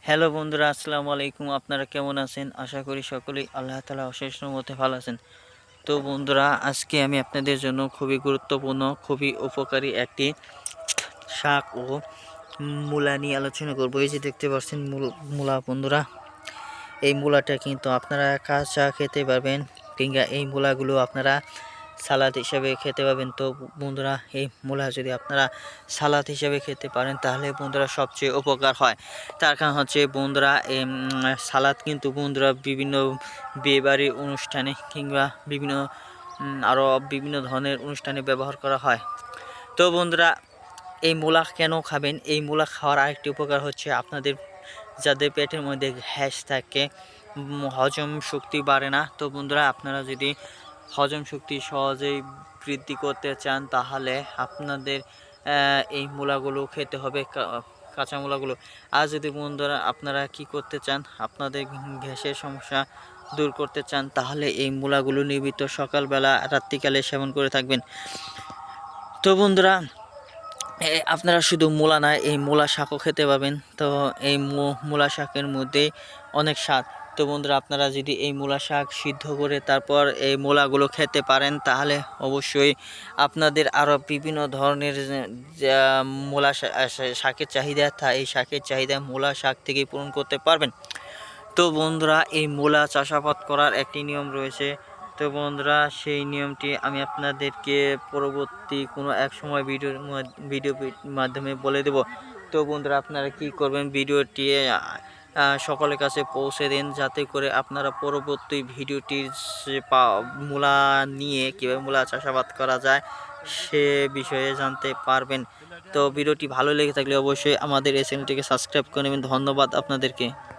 Hello বন্ধুরা, আসসালামু আলাইকুম। আপনারা কেমন আছেন? আশা করি সকলেই আল্লাহ তাআলার অশেষ রহমতে ভালো আছেন। তো বন্ধুরা, আজকে আমি আপনাদের জন্য খুবই গুরুত্বপূর্ণ, খুবই উপকারী একটি শাক ও মূলা নিয়ে আলোচনা করব। এই যে দেখতে পাচ্ছেন মূলা বন্ধুরা, এই মূলাটা কিন্তু আপনারা কাঁচা খেতে পারবেন, কিংবা এই মূলাগুলো আপনারা সালাদ হিসাবে খেতে পারবেন। তো বন্ধুরা, এই মূলা যদি আপনারা সালাদ হিসাবে খেতে পারেন তাহলে বন্ধুরা সবচেয়ে উপকার হয়। তার কারণ হচ্ছে বন্ধুরা, এই সালাদ কিন্তু বন্ধুরা বিভিন্ন বিয়েবাড়ি অনুষ্ঠানে কিংবা বিভিন্ন আরও বিভিন্ন ধরনের অনুষ্ঠানে ব্যবহার করা হয়। তো বন্ধুরা, এই মূলা কেন খাবেন? এই মূলা খাওয়ার আরেকটি উপকার হচ্ছে আপনাদের যাদের পেটের মধ্যে গ্যাস থাকে, হজম শক্তি বাড়ে না। তো বন্ধুরা, আপনারা যদি হজম শক্তি সহজেই বৃদ্ধি করতে চান তাহলে আপনাদের এই মূলাগুলো খেতে হবে, কাঁচা মূলাগুলো। আর যদি বন্ধুরা আপনারা কি করতে চান, আপনাদের গ্যাসের সমস্যা দূর করতে চান তাহলে এই মূলাগুলো নিয়মিত সকালবেলা রাত্রিকালে সেবন করে থাকবেন। তো বন্ধুরা, আপনারা শুধু মূলা না, এই মূলা শাকও খেতে পাবেন। তো এই মূলা শাকের মধ্যে অনেক স্বাদ। তো বন্ধুরা, আপনারা যদি এই মূলা শাক সিদ্ধ করে তারপর এই মূলাগুলো খেতে পারেন তাহলে অবশ্যই আপনাদের আরও বিভিন্ন ধরনের মূলা শাকের চাহিদা, এই শাকের চাহিদা মূলা শাক থেকেই পূরণ করতে পারবেন। তো বন্ধুরা, এই মূলা চাষাবাদ করার একটি নিয়ম রয়েছে। তো বন্ধুরা, সেই নিয়মটি আমি আপনাদেরকে পরবর্তী কোনো এক সময় ভিডিও মাধ্যমে বলে দেব। তো বন্ধুরা, আপনারা কি করবেন, ভিডিওটি সকলের কাছে পৌঁছে দিন, যাতে করে আপনারা পরবর্তী ভিডিওটির মূলা নিয়ে কীভাবে মূলা চাষাবাদ করা যায় সে বিষয়ে জানতে পারবেন। তো ভিডিওটি ভালো লেগে থাকলে অবশ্যই আমাদের এই চ্যানেলটিকে সাবস্ক্রাইব করে নেবেন। ধন্যবাদ আপনাদেরকে।